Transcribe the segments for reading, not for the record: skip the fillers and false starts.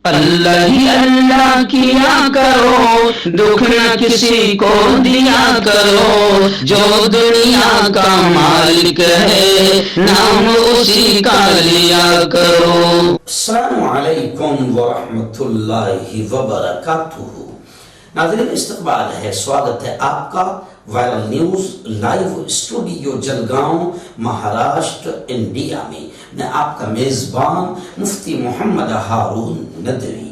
اللہ ہی اللہ کیا کرو، دکھ نہ کسی کو دیا کرو، جو دنیا کا مالک ہے نام اسی کا لیا کرو۔ السلام علیکم ورحمۃ اللہ وبرکاتہ۔ ناظرین، استقبال ہے، سواگت ہے آپ کا viral news live studio Jalgaon, Maharashtra, India میں۔ میں آپ کا میزبان مفتی محمد ہارون ندوی۔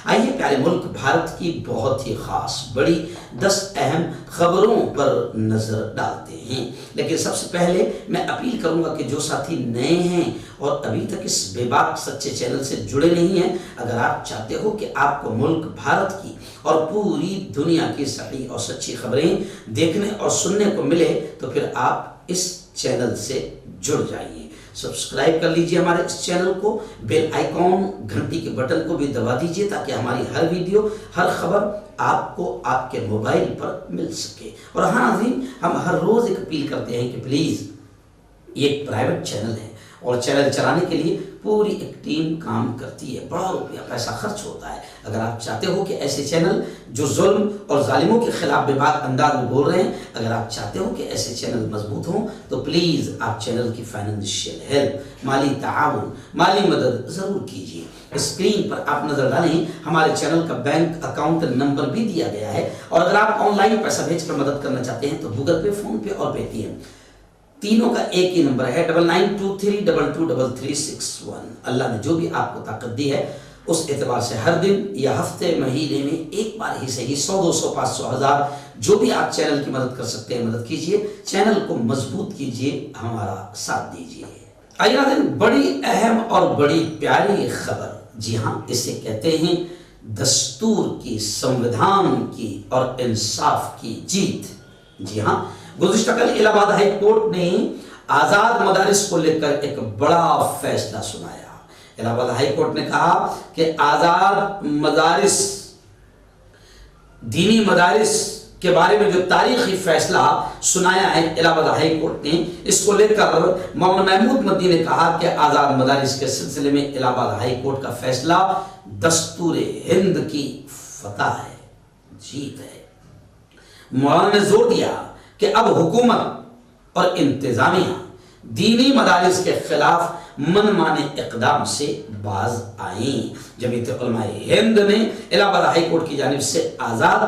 آئیے پیارے ملک بھارت کی بہت ہی خاص بڑی 10 اہم خبروں پر نظر ڈالتے ہیں، لیکن سب سے پہلے میں اپیل کروں گا کہ جو ساتھی نئے ہیں اور ابھی تک اس بے باک سچے چینل سے جڑے نہیں ہیں، اگر آپ چاہتے ہو کہ آپ کو ملک بھارت کی اور پوری دنیا کی صحیح اور سچی خبریں دیکھنے اور سننے کو ملے تو پھر آپ اس چینل سے جڑ جائیے۔ سبسکرائب کر لیجئے ہمارے اس چینل کو، بیل آئیکن گھنٹی کے بٹن کو بھی دبا دیجئے تاکہ ہماری ہر ویڈیو، ہر خبر آپ کو آپ کے موبائل پر مل سکے۔ اور ہاں ناظرین، ہم ہر روز ایک اپیل کرتے ہیں کہ پلیز، یہ ایک پرائیویٹ چینل ہے اور چینل چلانے کے لیے پوری ایک ٹیم کام کرتی ہے، بڑا روپیہ پیسہ خرچ ہوتا ہے۔ اگر آپ چاہتے ہو کہ ایسے چینل جو ظلم اور ظالموں کے خلاف بے باک انداز میں بول رہے ہیں، اگر آپ چاہتے ہو کہ ایسے چینل مضبوط ہوں تو پلیز آپ چینل کی فائنینشیل ہیلپ، مالی تعاون، مالی مدد ضرور کیجیے۔ اسکرین پر آپ نظر ڈالیں، ہمارے چینل کا بینک اکاؤنٹ نمبر بھی دیا گیا ہے، اور اگر آپ آن لائن پیسہ بھیج کر مدد کرنا چاہتے ہیں تو گوگل پے، فون پے اور پے ٹی ایم تینوں کا ایک ہی نمبر ہے، 9923223361۔ اللہ نے جو بھی آپ کو طاقت دی ہے اس اعتبار سے ہر دن یا ہفتے، مہینے میں ایک بار ہی صحیح 100، 200، 500، 1000 جو بھی آپ چینل کی مدد کر سکتے ہیں مدد کیجئے، چینل کو مضبوط کیجئے، ہمارا ساتھ دیجئے۔ آئیے ناظرین، بڑی اہم اور بڑی پیاری خبر، جی ہاں، اسے کہتے ہیں دستور کی، سمویدھان کی اور انصاف کی جیت۔ جی ہاں، گزشتہ کل الہ آباد ہائی کورٹ نے آزاد مدارس کو لے کر ایک بڑا فیصلہ سنایا۔ الہ آباد ہائی کورٹ نے کہا کہ آزاد مدارس، دینی مدارس کے بارے میں جو تاریخی فیصلہ سنایا ہے الہ آباد ہائی کورٹ نے، اس کو لے کر مولانا محمود مدنی نے کہا کہ آزاد مدارس کے سلسلے میں الہ آباد ہائی کورٹ کا فیصلہ دستور ہند کی فتح ہے، جیت ہے۔ مولانا نے زور دیا کہ اب حکومت اور انتظامیہ دینی مدارس کے خلاف من مانے اقدام سے باز آئیں۔ جمعیت علماء ہند نے الہ آباد ہائی کورٹ کی جانب سے آزاد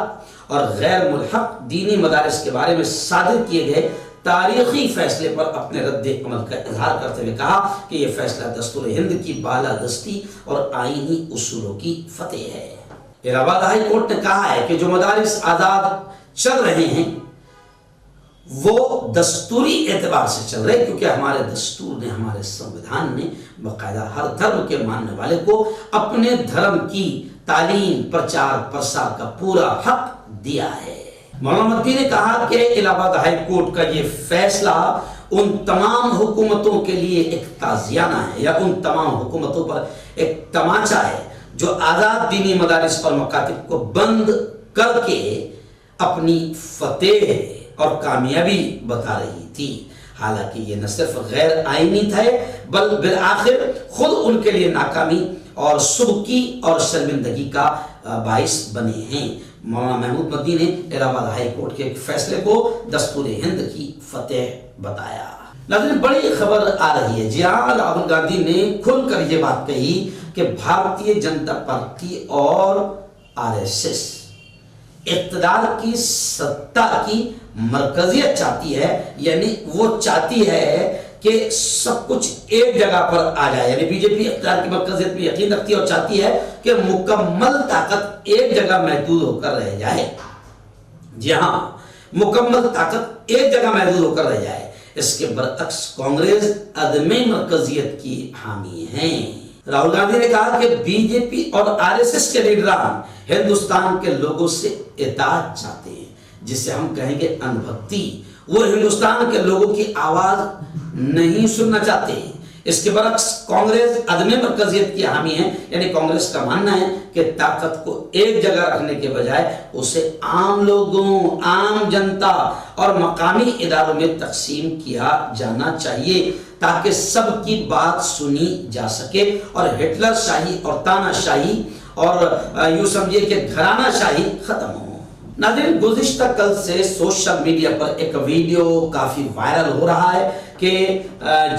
اور غیر ملحق دینی مدارس کے بارے میں صادر کیے گئے تاریخی فیصلے پر اپنے رد عمل کا اظہار کرتے ہوئے کہا کہ یہ فیصلہ دستور ہند کی بالادستی اور آئینی اصولوں کی فتح ہے۔ الہ آباد ہائی کورٹ نے کہا ہے کہ جو مدارس آزاد چل رہے ہیں وہ دستوری اعتبار سے چل رہے، کیونکہ ہمارے دستور نے، ہمارے سمویدھان نے باقاعدہ ہر دھرم کے ماننے والے کو اپنے دھرم کی تعلیم، پرچار پرسار کا پورا حق دیا ہے۔ مولانا مدنی نے کہا کہ الہ آباد ہائی کورٹ کا یہ فیصلہ ان تمام حکومتوں کے لیے ایک تعزیانہ ہے، یا ان تمام حکومتوں پر ایک تماچا ہے جو آزاد دینی مدارس اور مکاتب کو بند کر کے اپنی فتح اور کامیابی بتا رہی تھی۔ حالانکہ یہ نہ صرف غیر آئینی تھے بل بالآخر خود ان کے لیے ناکامی اور سبکی اور شرمندگی کا باعث بنے ہیں۔ مولانا محمود مدنی نے الہ آباد ہائی کورٹ کے ایک فیصلے کو دستور ہند کی فتح بتایا۔ ناظرین، بڑی خبر آ رہی ہے، جی ہاں، راہل گاندھی نے کھل کر یہ بات کہی کہ بھارتیہ جنتا پارٹی اور RSS اقتدار کی، سطح کی مرکزیت چاہتی ہے، یعنی وہ چاہتی ہے کہ سب کچھ ایک جگہ پر آ جائے، یعنی بی جے پی اقتدار کی مرکزیت میں یقین رکھتی ہے اور چاہتی ہے کہ مکمل طاقت ایک جگہ محدود ہو کر رہ جائے۔ جی ہاں، مکمل طاقت ایک جگہ محدود ہو کر رہ جائے۔ اس کے برعکس کانگریس عدم مرکزیت کی حامی ہیں۔ راہل گاندھی نے کہا کہ بی جے پی اور RSS کے لیڈران ہندوستان کے لوگوں سے اطاعت چاہتے ہیں، جسے ہم کہیں گے انبھکتی۔ وہ ہندوستان کے لوگوں کی آواز نہیں سننا چاہتے۔ اس کے برعکس کانگریس عدم مرکزیت کی حامی ہے، یعنی کانگریس کا ماننا ہے کہ طاقت کو ایک جگہ رکھنے کے بجائے اسے عام لوگوں، عام جنتا اور مقامی اداروں میں تقسیم کیا جانا چاہیے تاکہ سب کی بات سنی جا سکے اور ہٹلر شاہی اور تانا شاہی اور یوں سمجھیے کہ گھرانہ شاہی ختم ہو۔ ناظرین، گزشتہ کل سے سوشل میڈیا پر ایک ویڈیو کافی وائرل ہو رہا ہے کہ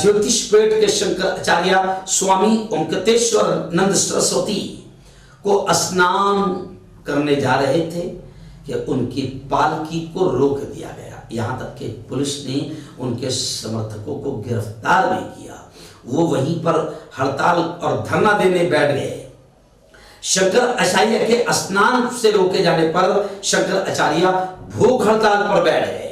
جیوتش پیٹ کے شنکر اچاریہ سوامی اومکتیشور نند سرسوتی کو اسنان کرنے جا رہے تھے کہ ان کی پالکی کو روک دیا گیا، یہاں تک کہ پولیس نے ان کے سمرتھکوں کو گرفتار بھی کیا۔ وہ وہیں پر ہڑتال اور دھرنا دینے بیٹھ گئے۔ شنکر اچاریہ کے اسنان سے روکے جانے پر شنکر اچاریہ بھوک ہڑتال پر بیٹھ گئے۔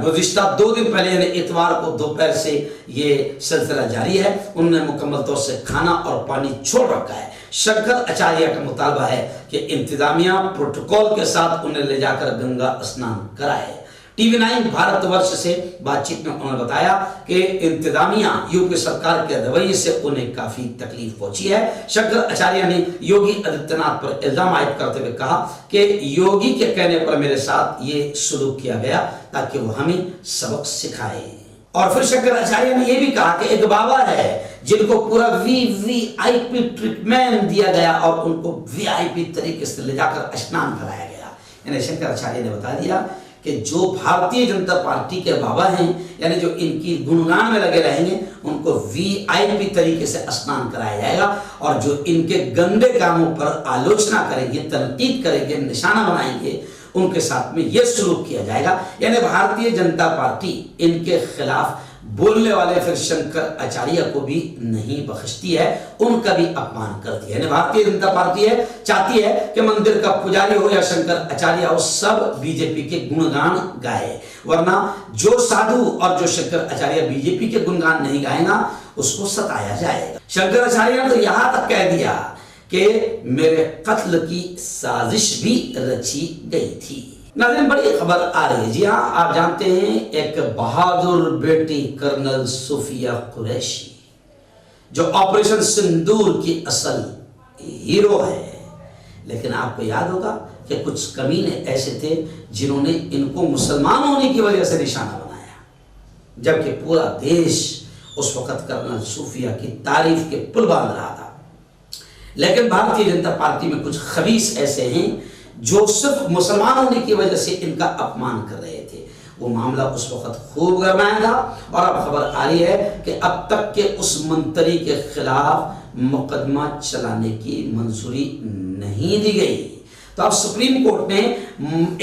گزشتہ 2 دن پہلے یعنی اتوار کو دوپہر سے یہ سلسلہ جاری ہے۔ انہوں نے مکمل طور سے کھانا اور پانی چھوڑ رکھا ہے۔ شنکر اچاریہ کا مطالبہ ہے کہ انتظامیہ پروٹوکول کے ساتھ انہیں لے جا کر گنگا اسنان کرائے۔ ٹی وی 9 بھارت ورش سے بات چیت میں انہوں نے بتایا کہ انتظامیہ یوگی سرکار کے رویے سے انہیں کافی تکلیف پہنچی ہے۔ شنکر اچاریہ نے یوگی آدتیہ ناتھ پر الزام عائد کرتے ہوئے کہا کہ یوگی کے کہنے پر میرے ساتھ یہ سلوک کیا گیا تاکہ وہ ہمیں سبق سکھائے۔ اور پھر شنکر اچاریہ نے یہ بھی کہا کہ ایک بابا ہے جن کو پورا VIP ٹریٹمنٹ دیا گیا اور ان کو VIP طریقے سے لے جا کر اسنان کرایا گیا۔ یعنی شنکر اچاریہ نے بتا دیا کہ جو بھارتیہ جنتا پارٹی کے بابا ہیں، یعنی جو ان کی گنگان میں لگے رہیں گے، ان کو VIP طریقے سے اسنان کرایا جائے گا، اور جو ان کے گندے کاموں پر آلوچنا کریں گے، تنقید کریں گے، نشانہ بنائیں گے، ان کے ساتھ میں یہ سلوک کیا جائے گا۔ یعنی بھارتیہ جنتا پارٹی ان کے خلاف بولنے والے پھر شنکر اچاریہ کو بھی نہیں بخشتی ہے، ان کا بھی اپمان کرتی ہے۔ یعنی بھارتیہ جنتا پارٹی چاہتی ہے کہ مندر کا پجاری ہو یا شنکر اچاریہ ہو، سب BJP کے گنگان گائے، ورنہ جو سادھو اور جو شنکر اچاریہ BJP کے گنگان نہیں گائے گا اس کو ستایا جائے گا۔ شنکر اچاریہ نے تو یہاں تک کہہ دیا کہ میرے قتل کی سازش بھی رچی گئی تھی۔ ناظرین، بڑی خبر آ رہی ہے۔ جی ہاں، آپ جانتے ہیں ایک بہادر بیٹی کرنل صوفیہ قریشی جو آپریشن سندور کی اصل ہیرو ہے، لیکن آپ کو یاد ہوگا کہ کچھ کمینے ایسے تھے جنہوں نے ان کو مسلمان ہونے کی وجہ سے نشانہ بنایا، جبکہ پورا دیش اس وقت کرنل صوفیہ کی تعریف کے پل باندھ رہا تھا۔ لیکن بھارتیہ جنتا پارٹی میں کچھ خبیث ایسے ہیں جو صرف مسلمان ہونے کی وجہ سے ان کا اپمان کر رہے تھے۔ وہ معاملہ اس وقت خوب گرمایا تھا، اور اب خبر آ رہی ہے کہ اب تک کے اس منتری کے خلاف مقدمہ چلانے کی منظوری نہیں دی گئی۔ تو اب سپریم کورٹ نے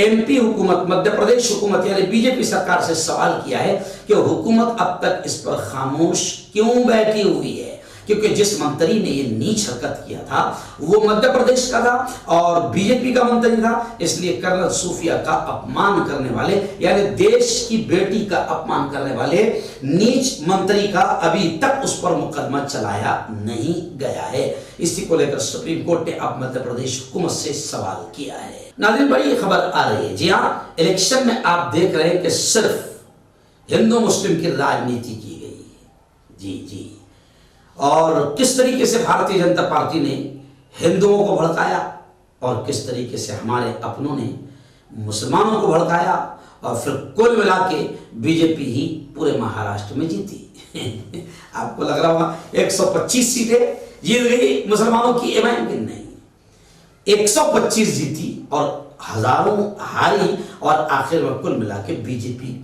MP حکومت، مدھیہ پردیش حکومت یعنی BJP سرکار سے سوال کیا ہے کہ حکومت اب تک اس پر خاموش کیوں بیٹھی ہوئی ہے، کیونکہ جس منتری نے یہ نیچ حرکت کیا تھا وہ مدھیہ پردیش کا تھا اور BJP کا منتری تھا، اس لیے کرنل صوفیہ کا اپمان کرنے والے یعنی دیش کی بیٹی کا اپمان کرنے والے نیچ منتری کا ابھی تک اس پر مقدمہ چلایا نہیں گیا ہے۔ اسی کو لے کر سپریم کورٹ نے اب مدھیہ پردیش حکومت سے سوال کیا ہے۔ ناظرین، بڑی خبر آ رہی ہے۔ جی ہاں، الیکشن میں آپ دیکھ رہے ہیں کہ صرف ہندو مسلم کی راجنیتی کی گئی۔ جی اور کس طریقے سے بھارتیہ جنتا پارٹی نے ہندوؤں کو بھڑکایا اور کس طریقے سے ہمارے اپنوں نے مسلمانوں کو بھڑکایا، اور پھر کل ملا کے BJP ہی پورے مہاراشٹر میں جیتی۔ آپ کو لگ رہا ہوگا 125 سیٹیں جیت گئی مسلمانوں کی، کی نہیں، 125 جیتی اور ہزاروں ہاری، اور آخر میں کل ملا کے BJP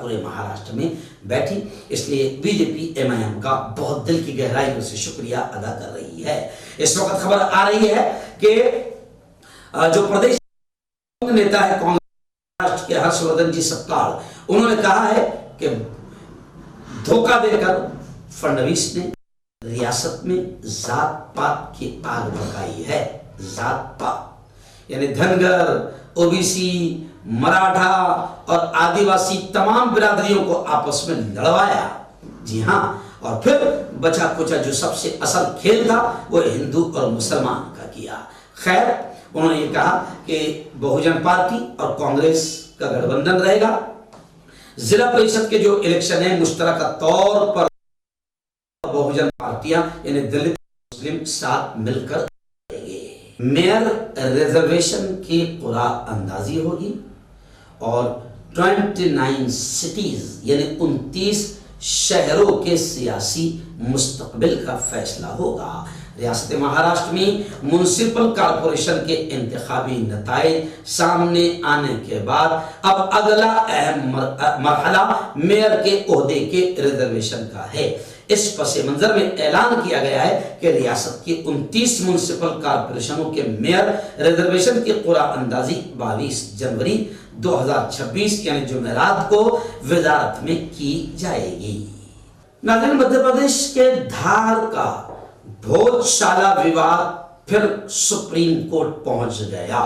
پورے مہاراشٹر میں بیٹھی۔ اس لیے BJP MIM کا بہت دل کی گہرائیوں سے شکریہ ادا کر رہی ہے۔ اس وقت خبر آ رہی ہے کہ جو پردیش نیتا ہے کانگریس کے ہرش وردھن جی سپکال، انہوں نے کہا ہے کہ دھوکہ دے کر فڈنویس نے ریاست میں ذات پات کی آگ بھڑکائی ہے۔ ذات پات یعنی دھنگر، OBC، مراٹھا اور آدیواسی تمام برادریوں کو آپس میں لڑوایا۔ جی ہاں، اور پھر بچا کچا جو سب سے اصل کھیل تھا وہ ہندو اور مسلمان کا کیا۔ خیر، انہوں نے یہ کہا کہ بہوجن پارٹی اور کانگریس کا گٹھ بندھن رہے گا۔ ضلع پریشد کے جو الیکشن ہیں مشترکہ طور پر بہوجن پارٹیاں یعنی دلت مسلم ساتھ مل کر میئر ریزرویشن کی قرعہ اندازی ہوگی، اور 29 سٹیز یعنی 29 شہروں کے سیاسی مستقبل کا فیصلہ ہوگا۔ ریاست مہاراشٹر میں میونسپل کارپوریشن کے انتخابی نتائج سامنے آنے کے بعد اب اگلا اہم مرحلہ میئر کے عہدے کے ریزرویشن کا ہے۔ اس پس منظر میں اعلان کیا گیا ہے کہ ریاست کی 29 میونسپل کارپوریشنوں کے میئر ریزرویشن کی قرعہ اندازی 22 جنوری 2026 یعنی جمعرات کو وزارت میں کی جائے گی۔ ناظرین، مدھیہ پردیش کے دھار کا بھوج شالہ وواد پھر سپریم کورٹ پہنچ گیا۔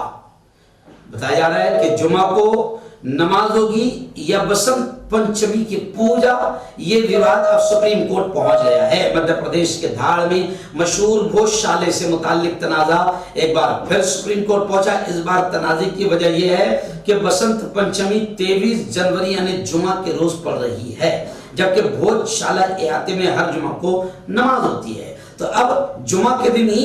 بتایا جا رہا ہے کہ جمعہ کو نماز ہوگی یا بسنت پنچمی کی پوجا، یہ وواد اب سپریم کورٹ پہنچ گیا ہے۔ مدھیہ پردیش کے دھاڑ میں مشہور بھوج شالے سے متعلق تنازع ایک بار پھر سپریم کورٹ پہنچا۔ اس بار تنازع کی وجہ یہ ہے کہ بسنت پنچمی 23 جنوری یعنی جمعہ کے روز پڑ رہی ہے، جبکہ بھوج شالہ احاطے میں ہر جمعہ کو نماز ہوتی ہے۔ تو اب جمعہ کے دن ہی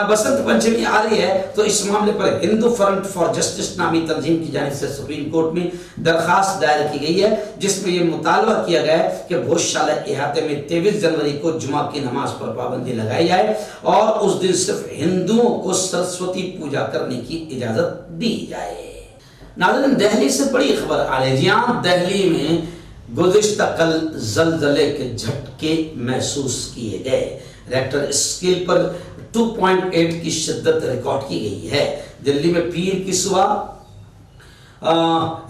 بسنت پنچمی آ رہی ہے، تو اس معاملے پر ہندو فرنٹ فار جسٹس نامی تنظیم کی جانب سے سپریم کورٹ میں درخواست دائر کی گئی ہے، جس میں یہ مطالبہ کیا گیا ہے کہ بھوج شالہ احاطے میں 23 جنوری کو جمعہ کی نماز پر پابندی لگائی جائے اور اس دن صرف ہندوؤں کو سرسوتی پوجا کرنے کی اجازت دی جائے۔ ناظرین، دہلی سے بڑی خبر آ رہی ہے۔ جہاں دہلی میں گزشتہ کل زلزلے کے جھٹکے محسوس کیے گئے، ریکٹر اسکیل پر 2.8 کی شدت ریکارڈ کی گئی ہے۔ دلی میں پیر کی صبح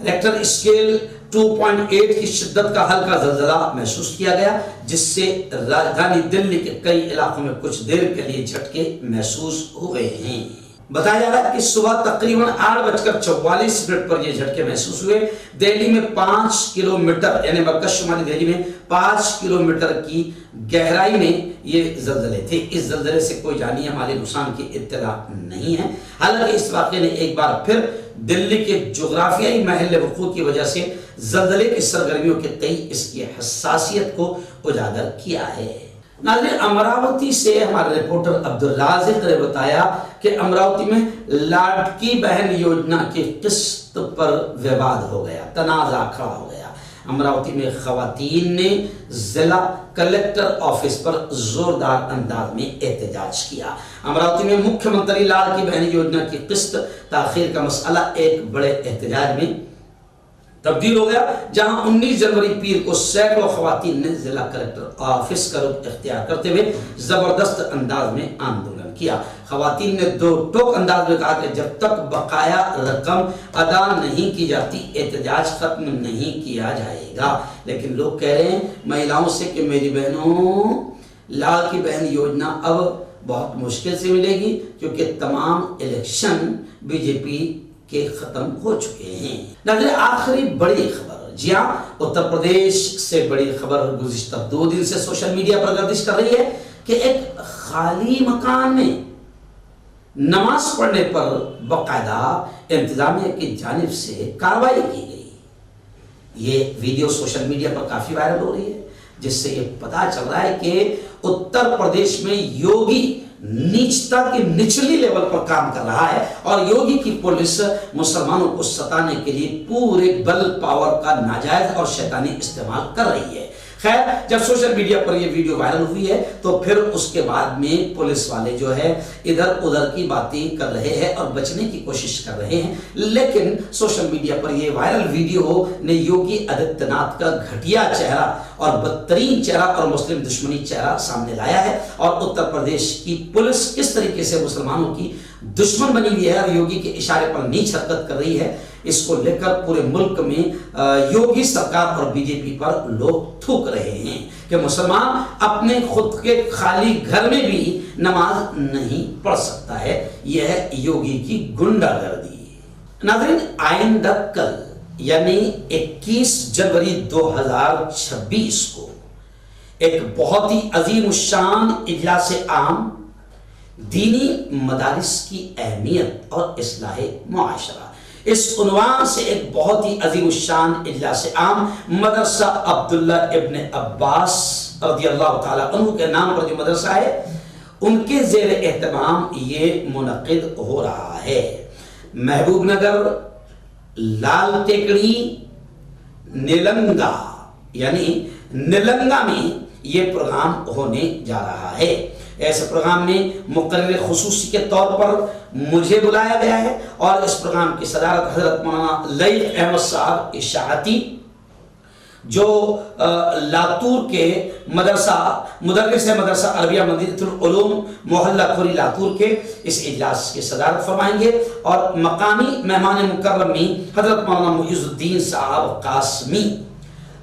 ریکٹر اسکیل 2.8 کی شدت کا ہلکا زلزلہ محسوس کیا گیا، جس سے راجدھانی دلی کے کئی علاقوں میں کچھ دیر کے لیے جھٹکے محسوس ہوئے ہیں۔ بتایا جا رہا ہے کہ صبح تقریباً 8:44 پر یہ جھٹکے محسوس ہوئے۔ دہلی میں 5 کلومیٹر یعنی مرکز شمالی دہلی میں 5 کلومیٹر کی گہرائی میں یہ زلزلے تھے۔ اس زلزلے سے کوئی جانی یا مالی نقصان کی اطلاع نہیں ہے۔ حالانکہ اس واقعے نے ایک بار پھر دلی کے جغرافیائی محل وقوع کی وجہ سے زلزلے کی سرگرمیوں کے تئیں اس کی حساسیت کو اجاگر کیا ہے۔ ناظرین، امراوتی سے ہمارے رپورٹر عبدالرازق نے بتایا کہ امراوتی میں لاڈکی بہن یوجنا کی قسط پر وواد ہو گیا، تنازع کھڑا ہو گیا۔ امراوتی میں خواتین نے ضلع کلیکٹر آفس پر زوردار انداز میں احتجاج کیا۔ امراوتی میں مکھیہ منتری لاڈکی بہن یوجنا کی قسط تاخیر کا مسئلہ ایک بڑے احتجاج میں تبدیل ہو گیا، جہاں 19 جنوری پیر کو سینکڑوں خواتین نے ضلع کلیکٹر آفس کا رخ اختیار کرتے ہوئے زبردست انداز میں آندولن کیا۔ خواتین نے دو ٹوک انداز میں کہا کہ جب تک بقایا رقم ادا نہیں کی جاتی احتجاج ختم نہیں کیا جائے گا۔ لیکن لوگ کہہ رہے ہیں مہیلاؤں سے کہ میری بہنوں، لال کی بہن یوجنا اب بہت مشکل سے ملے گی، کیونکہ تمام الیکشن بی جے پی کے ختم ہو چکے ہیں۔ ناظرین، آخری بڑی خبر، جی ہاں، اتر پردیش سے بڑی خبر گزشتہ 2 دن سے سوشل میڈیا پر گردش کر رہی ہے کہ ایک خالی مکان میں نماز پڑھنے پر باقاعدہ انتظامیہ کی جانب سے کارروائی کی گئی۔ یہ ویڈیو سوشل میڈیا پر کافی وائرل ہو رہی ہے، جس سے یہ پتا چل رہا ہے کہ اتر پردیش میں یوگی نیچتا کی نچلی لیول پر کام کر رہا ہے اور یوگی کی پولیس مسلمانوں کو ستانے کے لیے پورے بل پاور کا ناجائز اور شیطانی استعمال کر رہی ہے۔ خیر، جب سوشل میڈیا پر یہ ویڈیو وائرل ہوئی ہے تو پھر اس کے بعد میں پولیس والے جو ہے ادھر ادھر کی باتیں کر رہے ہیں اور بچنے کی کوشش کر رہے ہیں، لیکن سوشل میڈیا پر یہ وائرل ویڈیو نے یوگی آدتیہ ناتھ کا گھٹیا چہرہ اور بدترین چہرہ اور مسلم دشمنی چہرہ سامنے لایا ہے، اور اتر پردیش کی پولیس کس طریقے سے مسلمانوں کی دشمن بنی ہوئی ہے اور یوگی کے اشارے پر نیچ حرکت کر رہی ہے، اس کو لے کر پورے ملک میں یوگی سرکار اور بی جے پی پر لوگ تھوک رہے ہیں کہ مسلمان اپنے خود کے خالی گھر میں بھی نماز نہیں پڑھ سکتا ہے۔ یہ ہے یوگی کی گنڈا گردی۔ ناظرین، آئندہ کل یعنی 21 جنوری 2026 کو ایک بہت ہی عظیم الشان اجلاس عام دینی مدارس کی اہمیت اور اصلاح معاشرہ، اس عنوان سے ایک بہت ہی عظیم الشان اجلاس عام مدرسہ عبداللہ ابن عباس رضی اللہ تعالیٰ عنہ کے نام پر جو مدرسہ ہے ان کے زیر اہتمام یہ منعقد ہو رہا ہے۔ محبوب نگر، لال ٹیکڑی، نیلنگا یعنی نیلنگا میں یہ پروگرام ہونے جا رہا ہے۔ ایسے پروگرام میں مقرر خصوصی کے طور پر مجھے بلایا گیا ہے اور اس پروگرام کی صدارت حضرت مولانا لطیف احمد صاحب اشاعتی جو لاتور کے مدرس مدرسہ عربیہ مدینہ العلوم محلہ کھوری لاتور کے اس اجلاس کی صدارت فرمائیں گے، اور مقامی مہمان مکرم میں حضرت مولانا معیز الدین صاحب قاسمی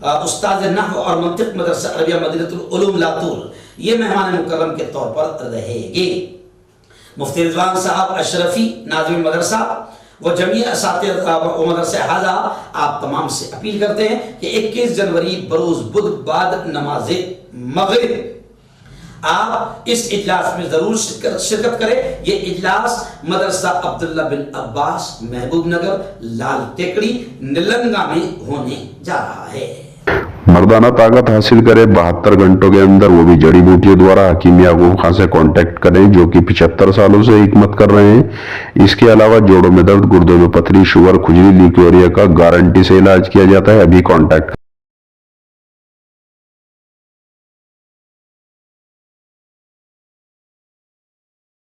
استاد نحو اور منطق مدرسہ عربیہ مدینہ العلوم لاتور یہ مہمان مکرم کے طور پر رہیں گے۔ مفتی رضوان صاحب اشرفی ناظم مدرسہ وہ جمعی اساتذہ و مدرسہ حاضہ آپ تمام سے اپیل کرتے ہیں کہ 21 جنوری بروز بدھ بعد نماز مغرب آپ اس اجلاس میں ضرور شرکت کریں۔ یہ اجلاس مدرسہ عبداللہ بن عباس محبوب نگر لال ٹیکڑی نلنگا میں ہونے جا رہا ہے۔ مردانہ طاقت حاصل کرے 72 گھنٹوں کے اندر، وہ بھی جڑی بوٹیوں دوارا حکیم یعقوب خان سے کانٹیکٹ کریں جو کہ 75 سالوں سے حکمت کر رہے ہیں۔ اس کے علاوہ جوڑوں میں درد، گردوں میں پتھری، شوگر، کھجلی، لیکوریا کا گارنٹی سے علاج کیا جاتا ہے۔ ابھی کانٹیکٹ